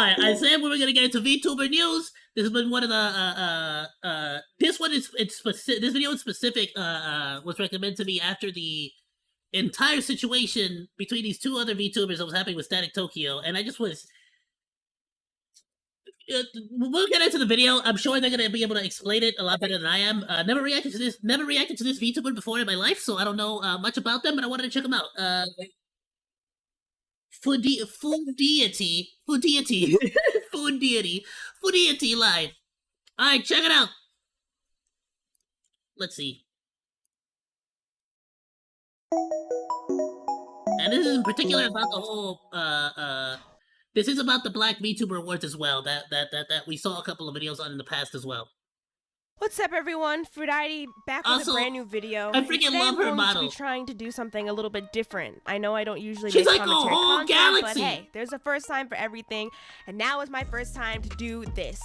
Alright, I said we were gonna get into VTuber news. This has been one of the this one is specific. This video in specific was recommended to me after the entire situation between these two other VTubers that was happening with Static Tokyo, and I just was. We'll get into the video. I'm sure they're gonna be able to explain it a lot better than I am. Never reacted to this VTuber before in my life, so I don't know much about them, but I wanted to check them out. Food deity live. Alright, check it out. Let's see. And this is in particular about the whole this is about the Black VTuber Awards as well, that we saw a couple of videos on in the past as well. What's up, everyone? Fruity back with a brand new video. I freaking love her model. I'm going to be trying to do something a little bit different. I know I don't usually She's make like commentary a whole content, galaxy. But hey, there's a first time for everything, and now is my first time to do this.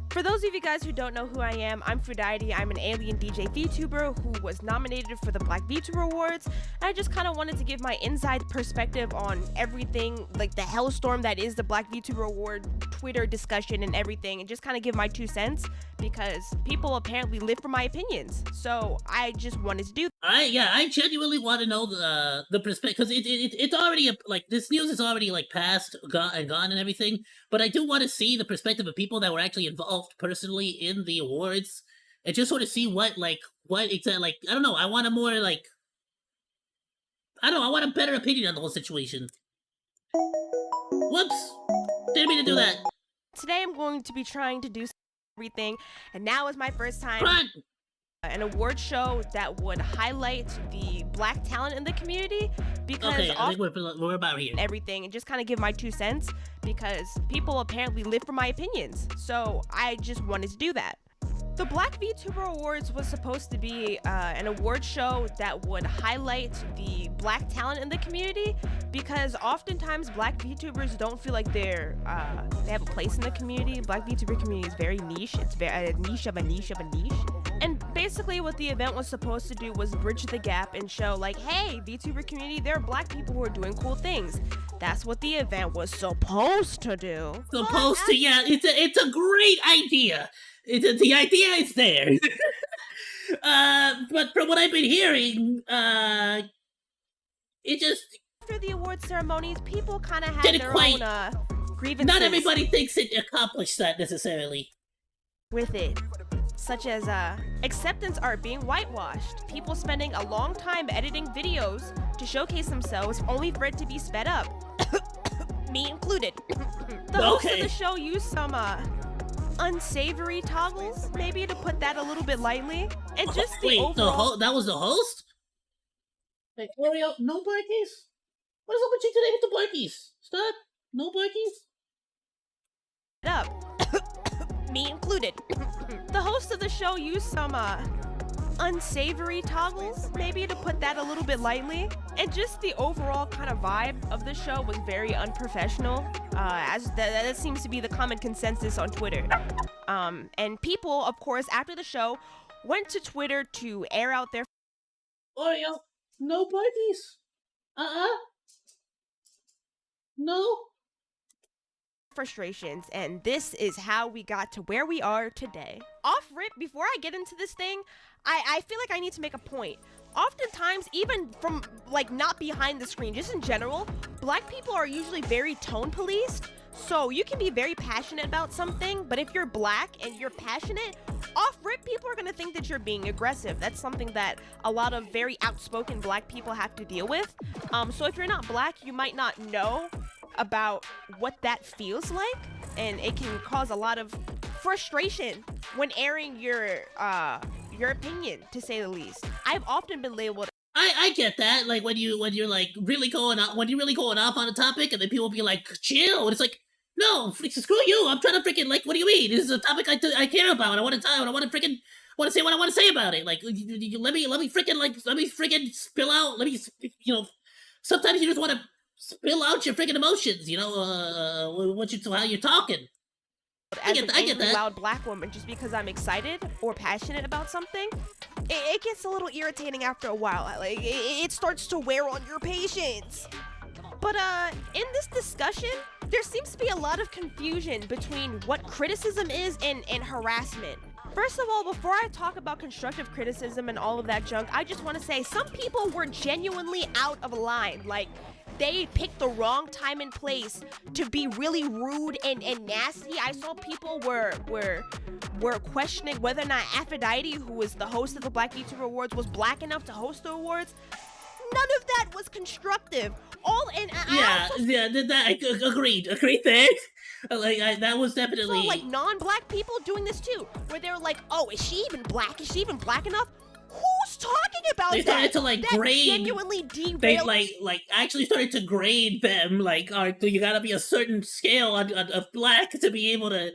For those of you guys who don't know who I am, I'm Fruity. I'm an alien DJ VTuber who was nominated for the Black VTuber Awards. And I just kind of wanted to give my inside perspective on everything, like the hellstorm that is the Black VTuber Award Twitter discussion and everything, and just kind of give my 2 cents because people apparently live for my opinions. So I just wanted to do. I genuinely want to know the perspective, because it's already like this news is already like past, gone and everything. But I do want to see the perspective of people that were actually involved personally in the awards, and just sort of see what exactly, like, I don't know, I want a more like, I don't know, I want a better opinion on the whole situation. Whoops! Didn't mean to do that. Today I'm going to be trying to do everything, and now is my first time. Run! An award show that would highlight the Black talent in the community, because okay, I think we're about here. Everything, and just kind of give my 2 cents because people apparently live for my opinions. So I just wanted to do that. The Black VTuber Awards was supposed to be an award show that would highlight the Black talent in the community, because oftentimes Black VTubers don't feel like they have a place in the community. Black VTuber community is very niche. It's very a niche of a niche of a niche. And basically what the event was supposed to do was bridge the gap and show like, hey, VTuber community, there are Black people who are doing cool things. That's what the event was supposed to do. Yeah, it's a great idea. The idea is there. But from what I've been hearing, it just... After the award ceremonies, people kind of had their own grievances. Not everybody thinks it accomplished that necessarily. With it. Such as acceptance art being whitewashed, people spending a long time editing videos to showcase themselves only for it to be sped up. Me included. The host of the show used some unsavory toggles, maybe, to put that a little bit lightly, and just that was the host? Hey, Oreo, no barkies? What is up with you today with the barkies? Stop, no barkies? Up. Me included. The host of the show used some unsavory toggles, maybe, to put that a little bit lightly, and just the overall kind of vibe of the show was very unprofessional, as that seems to be the common consensus on Twitter. And people, of course, after the show, went to Twitter to air out their Oreo, no barkies. No. Frustrations, and this is how we got to where we are today. Off rip, before I get into this thing, I feel like I need to make a point. Oftentimes, even from like not behind the screen, just in general, Black people are usually very tone policed. So you can be very passionate about something, but if you're Black and you're passionate, off rip, people are gonna think that you're being aggressive. That's something that a lot of very outspoken Black people have to deal with. So if you're not Black, you might not know about what that feels like, and it can cause a lot of frustration when airing your opinion, to say the least. I've often been labeled. I get that, like when you're like really going off on a topic, and then people be like, chill, and it's like, no, screw you, I'm trying to freaking, like, what do you mean? This is a topic I care about, and I want to say what I want to say about it. Like, let me freaking spill out. Sometimes you just want to spill out your freaking emotions, how you're talking. I get that. Loud Black woman, just because I'm excited or passionate about something, it gets a little irritating after a while. Like, it starts to wear on your patience. But in this discussion, There seems to be a lot of confusion between what criticism is and harassment. First of all, before I talk about constructive criticism and all of that junk, I just want to say some people were genuinely out of line. Like, they picked the wrong time and place to be really rude and nasty. I saw people were questioning whether or not Aphrodite, who was the host of the Black Vtuber Awards, was black enough to host the awards. None of that was constructive. Agreed there. That was definitely. So, like, non-black people doing this too, where they were like, "Oh, is she even black? Is she even black enough?" Who's talking about that? They started to like that grade. Genuinely derailed. They actually started to grade them. Like, you gotta be a certain scale of black to be able to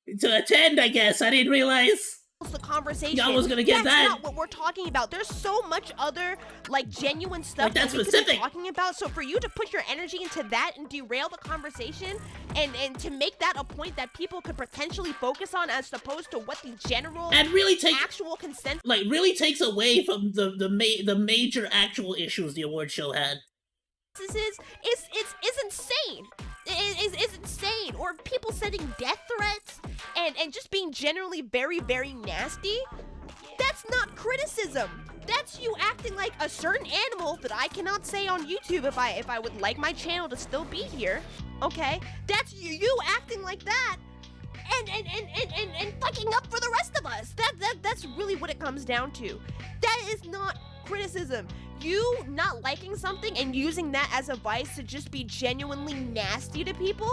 attend. I guess I didn't realize. The conversation. I was gonna get that's that. Not what we're talking about. There's so much other like genuine stuff that we could specific. be talking about. So for you to put your energy into that and derail the conversation, and to make that a point that people could potentially focus on as opposed to what the general and really actual consent really takes away from the major actual issues the award show had. This is insane. It's insane. Or people sending death threats and just being generally very, very nasty. That's not criticism. That's you acting like a certain animal that I cannot say on YouTube if I would like my channel to still be here. Okay? That's you acting like that and fucking up for the rest of us. That's really what it comes down to. That is not criticism. You not liking something and using that as a vice to just be genuinely nasty to people,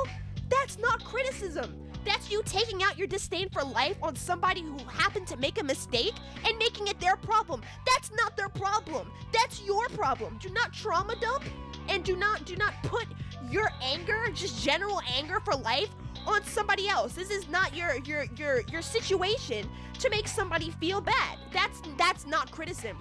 that's not criticism. That's you taking out your disdain for life on somebody who happened to make a mistake and making it their problem. That's not their problem. That's your problem. Do not trauma dump and do not put your anger, just general anger for life, on somebody else. This is not your situation to make somebody feel bad. That's not criticism.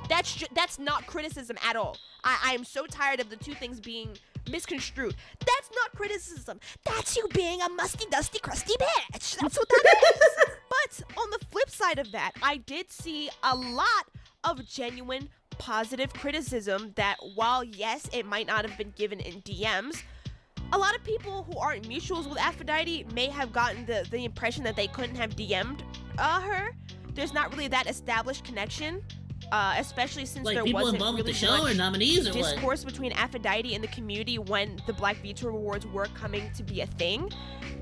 That's not criticism at all. I am so tired of the two things being misconstrued. That's not criticism. That's you being a musty, dusty, crusty bitch. That's what that is. But on the flip side of that, I did see a lot of genuine positive criticism that while yes, it might not have been given in DMs, a lot of people who aren't mutuals with Aphrodite may have gotten the impression that they couldn't have DM'd her. There's not really that established connection, especially since there wasn't really the show much or nominees or discourse between Aphrodite and the community when the Black Vtuber Awards were coming to be a thing.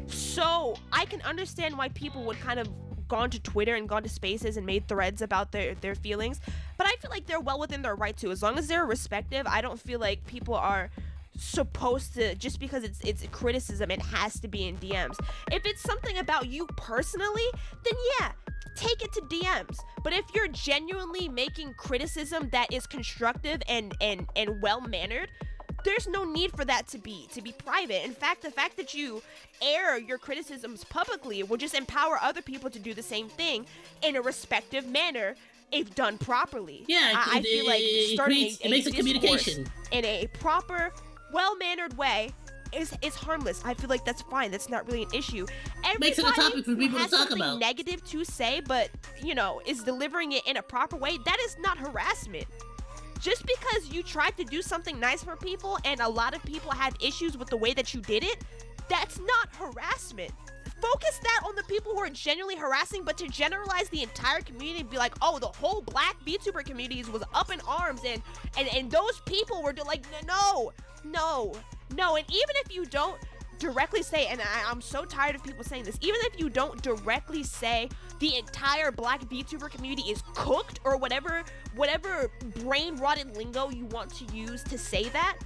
So I can understand why people would kind of gone to Twitter and gone to spaces and made threads about their feelings, but I feel like they're well within their right to. As long as they're respective, I don't feel like people are supposed to, just because it's criticism, it has to be in DMs. If it's something about you personally, then yeah, take it to DMs. But if you're genuinely making criticism that is constructive and well-mannered, there's no need for that to be private. In fact, the fact that you air your criticisms publicly will just empower other people to do the same thing in a respective manner if done properly. Yeah, I feel like starting it makes a communication in a proper, well-mannered way is harmless. I feel like that's fine. That's not really an issue. Everybody makes it a topic for people to talk about. Negative to say, but is delivering it in a proper way. That is not harassment. Just because you tried to do something nice for people and a lot of people have issues with the way that you did it, that's not harassment. Focus that on the people who are genuinely harassing, but to generalize the entire community and be like, oh, the whole Black VTuber community was up in arms and those people were like, no. And even if you don't directly say, and I'm so tired of people saying this, even if you don't directly say the entire Black VTuber community is cooked or whatever brain-rotted lingo you want to use to say that,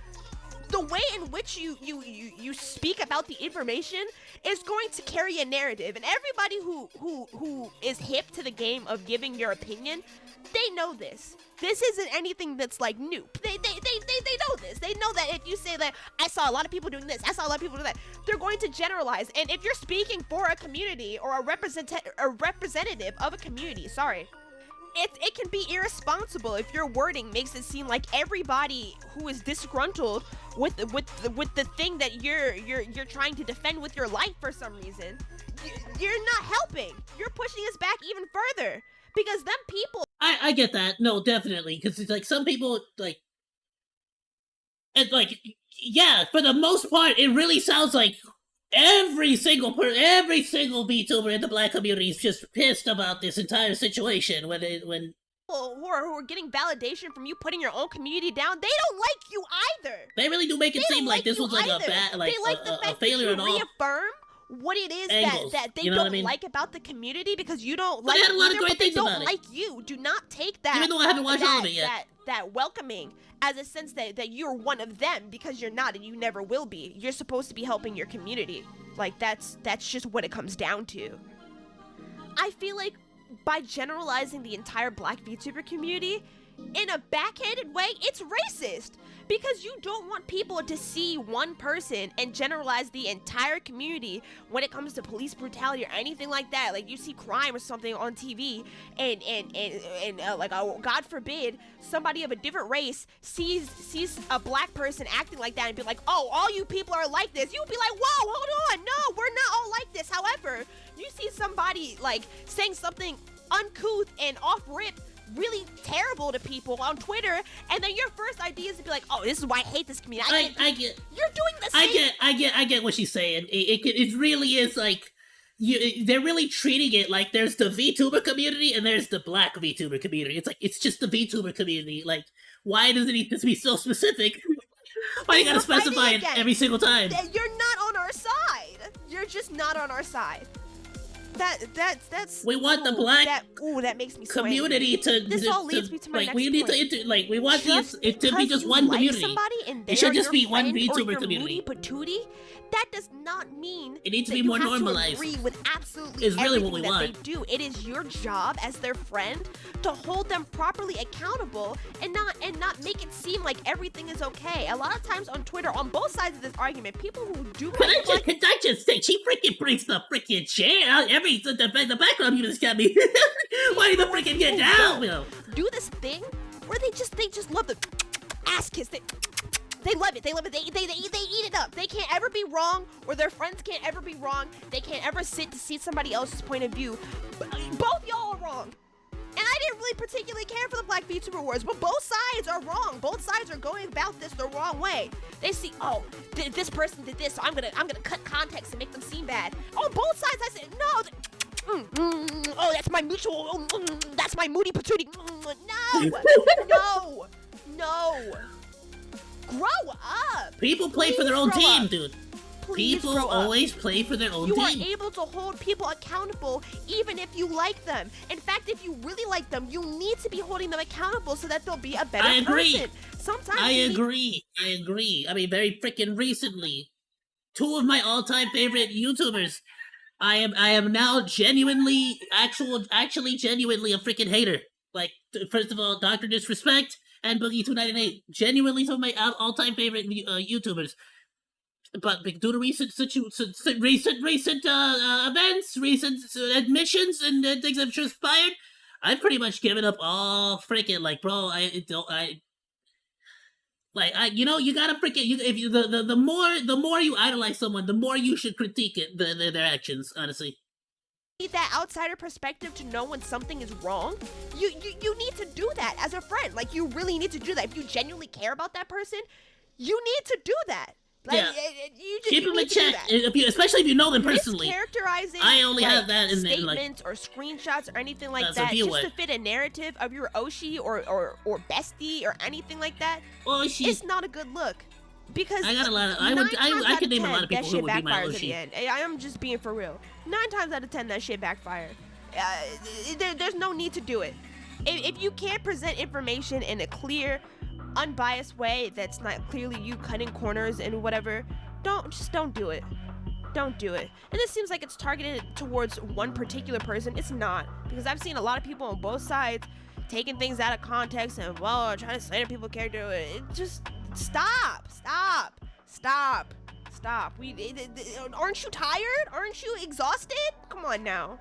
the way in which you speak about the information is going to carry a narrative, and everybody who is hip to the game of giving your opinion, they know this. This isn't anything that's like new. They know this. They know that if you say that I saw a lot of people doing this, I saw a lot of people do that, they're going to generalize. And if you're speaking for a community or a representative of a community, it can be irresponsible if your wording makes it seem like everybody who is disgruntled with the thing that you're trying to defend with your life for some reason, you're not helping. You're pushing us back even further because them people. I get that. No, definitely, because it's like some people like, and like yeah, for the most part, it really sounds like every single VTuber in the black community is just pissed about this entire situation when who are getting validation from you putting your own community down, they don't like you either. they really do make it seem like this was like either. a bad, like they like the a fact failure that at you all. reaffirm what it is angles, that they you know what I don't mean? like about the community because you don't But like they had a lot of either, great but they things don't about it. like you. Do not take that, Even though I haven't watched all of it yet. that welcoming as a sense that you're one of them, because you're not and you never will be. You're supposed to be helping your community. Like, that's just what it comes down to. I feel like by generalizing the entire black VTuber community in a backhanded way, it's racist, because you don't want people to see one person and generalize the entire community when it comes to police brutality or anything like that. Like, you see crime or something on TV and like, God forbid, somebody of a different race sees a black person acting like that and be like, oh, all you people are like this. You'll be like, whoa, hold on, no, we're not all like this. However, you see somebody like saying something uncouth and off rip really terrible to people on Twitter, and then your first idea is to be like, oh, this is why I hate this community. I get You're doing the same. I get what she's saying. It really is like they're really treating it like there's the VTuber community and there's the black VTuber community. It's like it's just the VTuber community. Like, why does it need to be so specific? Why you gotta specify it every single time? You're not on our side. You're just not on our side. That's we want the black that makes me so community angry. to this all leads me to my like next we need point. to like we want it to be just you one like community. Somebody and It should just your be one friend or VTuber your community. Moody patootie, that does not mean It needs to that be more you have normalized. To agree with absolutely Is really everything what we that want. they do. It is your job as their friend to hold them properly accountable and not make it seem like everything is okay. A lot of times on Twitter, on both sides of this argument, people who do Can I just say, she freaking breaks the freaking chair. The background music got me. Why did the freaking get down? Do this thing where they just love the ass kiss. They love it. They love it. They eat it up. They can't ever be wrong, or their friends can't ever be wrong. They can't ever sit to see somebody else's point of view. Both y'all are wrong. And I didn't really particularly care for the Black VTuber Wars, but both sides are wrong. Both sides are going about this the wrong way. They see, oh, this person did this, so I'm gonna cut context and make them seem bad. On both sides, I said, no. Oh, that's my mutual. That's my moody patootie. No. Grow up. People play for their own team, dude. People always play for their own team. You are able to hold people accountable even if you like them. In fact, if you really like them, you need to be holding them accountable so that they'll be a better person. Sometimes I agree. I mean, very freaking recently, two of my all-time favorite YouTubers. I am now genuinely a freaking hater. Like, first of all, Dr. Disrespect and Boogie298, genuinely some of my all-time favorite YouTubers. But due to recent events, recent admissions, and things that have transpired, I've pretty much given up all freaking, like, bro. You gotta freaking the more you idolize someone, the more you should critique their actions. Honestly, need that outsider perspective to know when something is wrong. You need to do that as a friend. Like, you really need to do that. If you genuinely care about that person, you need to do that. Like, yeah. Keep them in check, especially if you know them personally. Mischaracterizing I only have that in statements or screenshots or anything like That's that, a view just to fit a narrative of your Oshi or bestie or anything like that. Oshi. It's not a good look. Because I got a lot of. I could name a lot of people who would be my Oshi. I am just being for real. 9 times out of 10, that shit backfire. There's no need to do it. If you can't present information in a clear, unbiased way that's not clearly you cutting corners and whatever, don't do it. Don't do it. And this seems like it's targeted towards one particular person. It's not, because I've seen a lot of people on both sides taking things out of context and trying to slander people's character. It just stop. Aren't you tired? Aren't you exhausted? Come on now.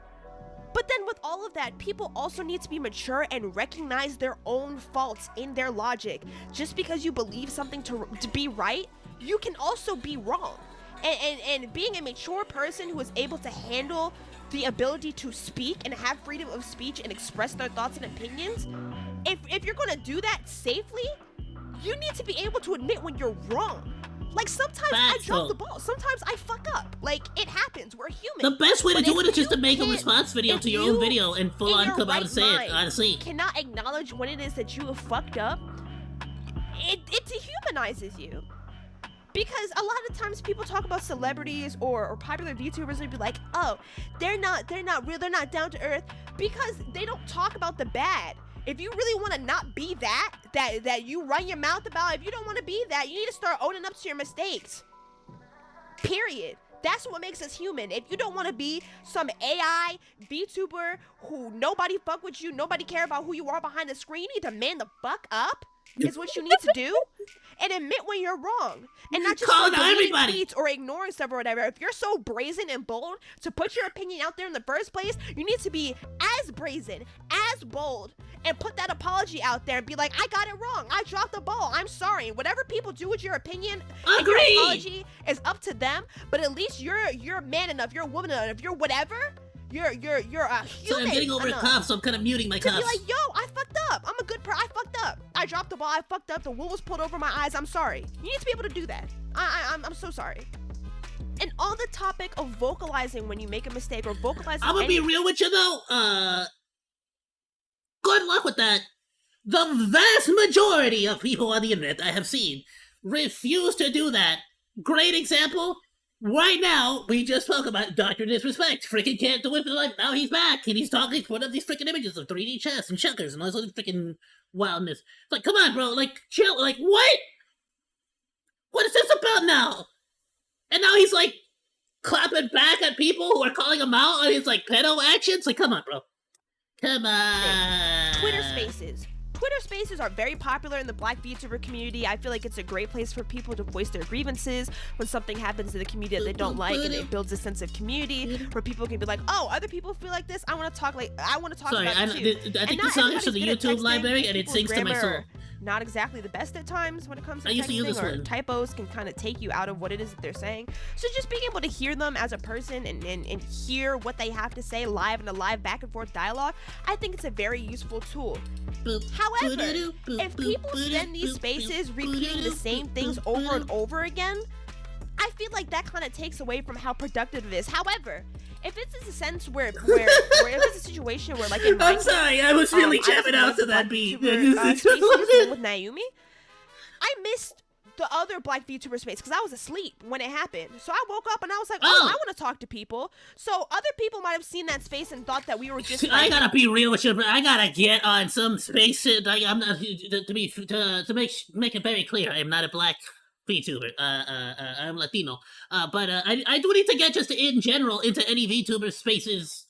But then with all of that, people also need to be mature and recognize their own faults in their logic. Just because you believe something to be right, you can also be wrong. And being a mature person who is able to handle the ability to speak and have freedom of speech and express their thoughts and opinions, if you're going to do that safely, you need to be able to admit when you're wrong. Like, sometimes I drop the ball. Sometimes I fuck up. Like, it happens. We're human. The best way to do it is just to make a can't- response video if to your you, own video and full on in your come out right and say it, mind, honestly. cannot acknowledge when it is that you have fucked up, it dehumanizes you. Because a lot of times people talk about celebrities or popular VTubers and be like, oh, they're not real, they're not down to earth, because they don't talk about the bad. If you really want to not be that you run your mouth about, if you don't want to be that, you need to start owning up to your mistakes. Period. That's what makes us human. If you don't want to be some AI VTuber who nobody fuck with you, nobody care about who you are behind the screen, you need to man the fuck up, is what you need to do. And admit when you're wrong. And not just Calling like out deleting everybody. tweets or ignoring stuff or whatever. If you're so brazen and bold to put your opinion out there in the first place, you need to be as brazen, as bold, and put that apology out there and be like, I got it wrong. I dropped the ball. I'm sorry. Whatever people do with your opinion and your apology is up to them. But at least you're man enough, you're woman enough, you're whatever. You're a human. So I'm getting over a cough, so I'm kind of muting my to coughs. be like, yo, I fucked up. I'm a good I fucked up. I dropped the ball. I fucked up. The wool was pulled over my eyes. I'm sorry. You need to be able to do that. I'm so sorry. And on the topic of vocalizing when you make a mistake or vocalizing, I'm gonna be real with you though. Good luck with that. The vast majority of people on the internet I have seen refuse to do that. Great example. Right now, we just spoke about Dr. Disrespect. Freaking can't do it for life. Now he's back, and he's talking one of these freaking images of 3D chess and checkers and all this other freaking wildness. It's like, come on, bro. Like, chill. Like, what? What is this about now? And now he's like clapping back at people who are calling him out on his like pedo actions. Like, come on, bro. Come on. Twitter Spaces. Twitter Spaces are very popular in the Black VTuber community. I feel like it's a great place for people to voice their grievances when something happens to the community that they don't like, and it builds a sense of community where people can be like, oh, other people feel like this. I want to talk about it too. I think the song is to the YouTube library, and it sings to my soul. Not exactly the best at times when it comes to I used to use this texting, or one. typos can kind of take you out of what it is that they're saying. So just being able to hear them as a person and hear what they have to say live in a live back and forth dialogue, I think it's a very useful tool. However, if people spend these spaces repeating the same things over and over again, I feel like that kind of takes away from how productive it is. However, if it's a sense where if it's a situation where, like, in I'm sorry, I was really jamming out to that beat. with Naomi, I missed the other Black VTuber space because I was asleep when it happened. So I woke up and I was like, oh, I want to talk to people. So other people might have seen that space and thought that we were just. I gotta be real with you, bro. I gotta get on some spaces. I'm not to make it very clear. I'm not a Black VTuber. I'm Latino. But I do need to get just in general into any VTuber spaces.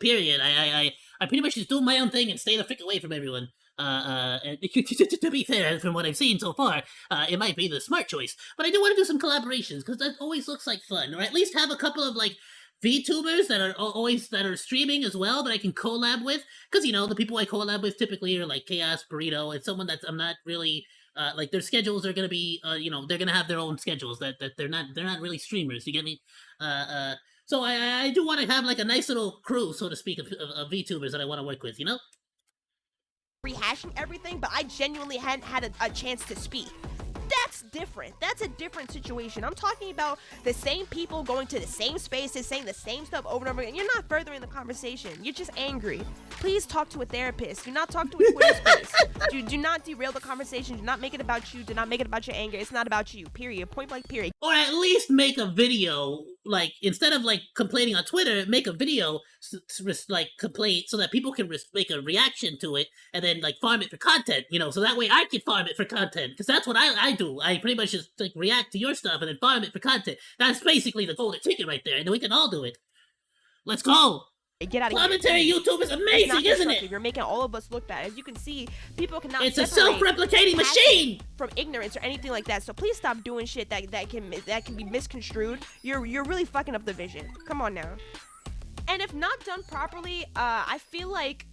Period. I pretty much just do my own thing and stay the frick away from everyone. To be fair, from what I've seen so far, it might be the smart choice. But I do want to do some collaborations because that always looks like fun, or at least have a couple of like VTubers that are streaming as well that I can collab with. Because the people I collab with typically are like Chaos Burrito and someone that I'm not really. Like their schedules are gonna be, they're gonna have their own schedules that they're not really streamers. You get me? So I do want to have like a nice little crew, so to speak, of VTubers that I want to work with. Rehashing everything, but I genuinely hadn't had a chance to speak. That's different. That's a different situation. I'm talking about the same people going to the same spaces, saying the same stuff over and over again. You're not furthering the conversation. You're just angry. Please talk to a therapist. Do not talk to a Twitter space. Do not derail the conversation. Do not make it about you. Do not make it about your anger. It's not about you. Period. Point blank, period. Or at least make a video, like, instead of, like, complaining on Twitter, make a video, like, complaint so that people can make a reaction to it and then, like, farm it for content, so that way I can farm it for content. Because that's what I do. I pretty much just, like, react to your stuff and then farm it for content. That's basically the golden ticket right there, and we can all do it. Let's go! Get out of Commentary here. YouTube is amazing, isn't it? You're making all of us look bad. As you can see, people cannot. It's a self-replicating machine from ignorance or anything like that. So please stop doing shit that can be misconstrued. You're really fucking up the vision. Come on now. And if not done properly, I feel like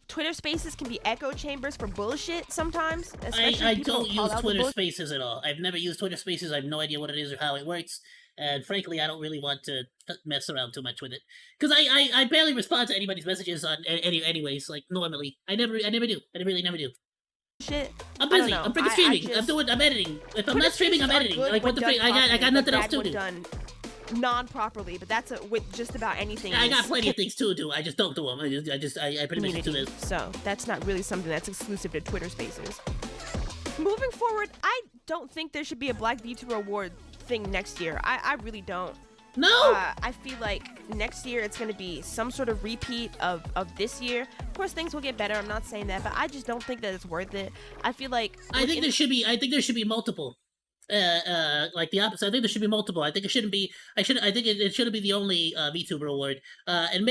Twitter Spaces can be echo chambers for bullshit sometimes. I don't use Twitter Spaces at all. I've never used Twitter Spaces. I have no idea what it is or how it works. And frankly, I don't really want to mess around too much with it. Because I barely respond to anybody's messages on anyways, like, normally. I never do. I really never do. shit. I'm busy. know. I'm freaking streaming. I'm editing. If I'm not streaming, I'm editing. Like what the freak? I got nothing else to do. Done non-properly, but that's with just about anything. I got plenty of things to do. I just don't do them. I pretty much do this. So that's not really something that's exclusive to Twitter Spaces. Moving forward, I don't think there should be a Black VTuber award thing next year. I really don't. No! I feel like next year it's going to be some sort of repeat of this year. Of course, things will get better. I'm not saying that, but I just don't think that it's worth it. I feel like I think there should be multiple. Like the opposite. I think there should be multiple. I think it shouldn't be. I think it shouldn't be the only VTuber award. And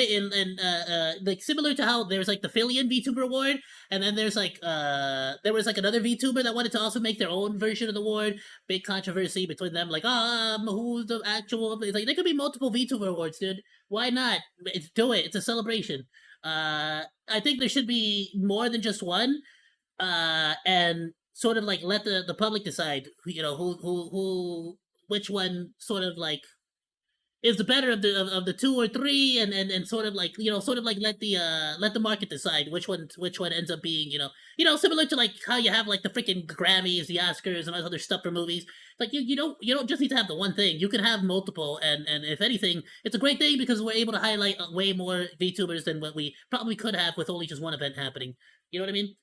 like similar to how there's like the Phillian VTuber award, and then there's like there was like another VTuber that wanted to also make their own version of the award. Big controversy between them. Like, who's the actual? It's like there could be multiple VTuber awards, dude. Why not? Do it. It's a celebration. I think there should be more than just one. And sort of like let the public decide, you know, which one sort of like is the better of the two or three, and sort of like, you know, sort of like let the market decide which one ends up being, you know, similar to like how you have like the freaking Grammys, the Oscars, and all this other stuff for movies. Like you don't just need to have the one thing. You can have multiple, and if anything, it's a great thing because we're able to highlight way more VTubers than what we probably could have with only just one event happening. You know what I mean?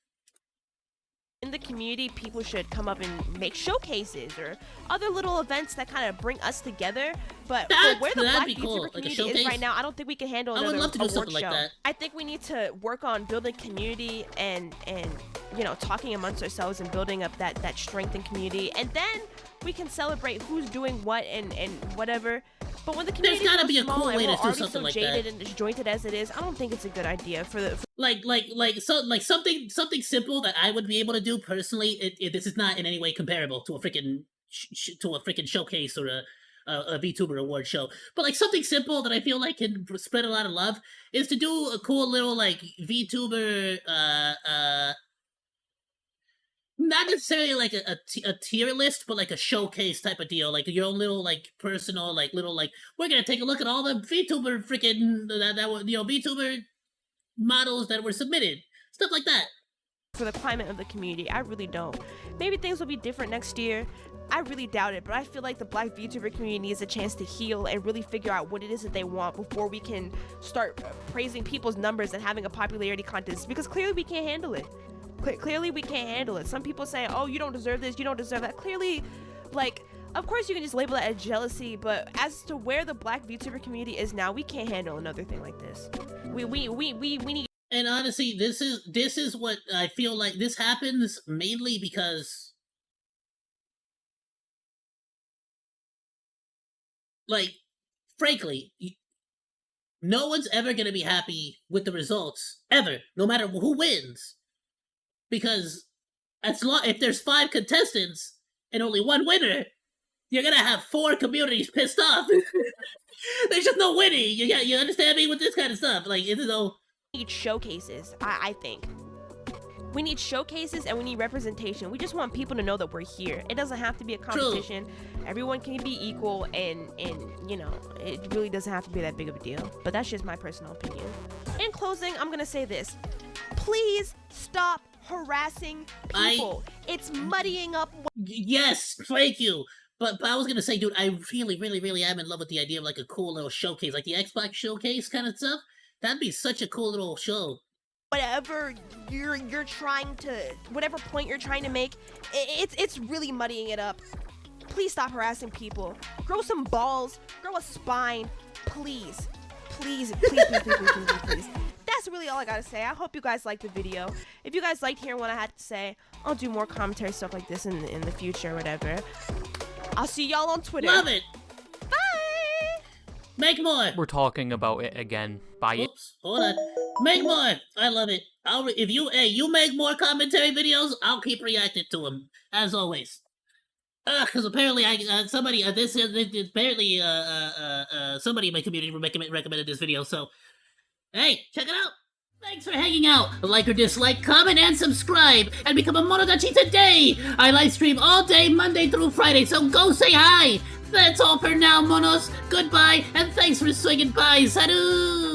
In the community, people should come up and make showcases or other little events that kind of bring us together. But for where the Black VTuber community is right now, I don't think we can handle another award show. I would love to do something like that. I think we need to work on building community and you know, talking amongst ourselves and building up that strength in community, and then we can celebrate who's doing what and whatever. But when the community is so small and we're already so jaded and disjointed as it is, I don't think it's a good idea for the something simple that I would be able to do personally. This is not in any way comparable to a freaking showcase or a VTuber award show, but like something simple that I feel like can spread a lot of love is to do a cool little like VTuber not necessarily like a tier list, but like a showcase type of deal, like your own little like personal like little like, we're gonna take a look at all the VTuber freaking that were, you know, VTuber models that were submitted, stuff like that. For the climate of the community, I really don't. Maybe things will be different next year. I really doubt it, but I feel like the Black VTuber community needs a chance to heal and really figure out what it is that they want before we can start praising people's numbers and having a popularity contest, because clearly we can't handle it. Clearly we can't handle it. Some people say, oh, you don't deserve this, you don't deserve that. Clearly, like, of course you can just label that as jealousy, but as to where the Black VTuber community is now, we can't handle another thing like this. We need. And honestly, this is what I feel like. This happens mainly because, like, frankly, no one's ever gonna be happy with the results ever, no matter who wins. Because if there's 5 contestants and only 1 winner, you're gonna have 4 communities pissed off. There's just no winning. You understand me with this kind of stuff? Like, it's no. We need showcases. I think we need showcases and we need representation. We just want people to know that we're here. It doesn't have to be a competition. True. Everyone can be equal, and you know, it really doesn't have to be that big of a deal. But that's just my personal opinion. In closing, I'm gonna say this: please stop harassing people. It's muddying up. Yes, thank you. But I was gonna say, dude, I really am in love with the idea of like a cool little showcase, like the Xbox showcase kind of stuff. That'd be such a cool little show. Whatever you're trying to, whatever point you're trying to make, it's really muddying it up. Please stop harassing people. Grow some balls. Grow a spine. Please. That's really all I gotta say. I hope you guys liked the video. If you guys liked hearing what I had to say, I'll do more commentary stuff like this in the future or whatever. I'll see y'all on Twitter. Love it. Bye. Make more. We're talking about it again. Buy it. Oops, hold on. Make more. I love it. If you make more commentary videos, I'll keep reacting to them as always. Because apparently somebody in my community recommended this video, so hey, check it out. Thanks for hanging out. Like or dislike, comment, and subscribe, and become a Monodachi today. I live stream all day, Monday through Friday, so go say hi. That's all for now, Monos. Goodbye, and thanks for swinging by. Salut!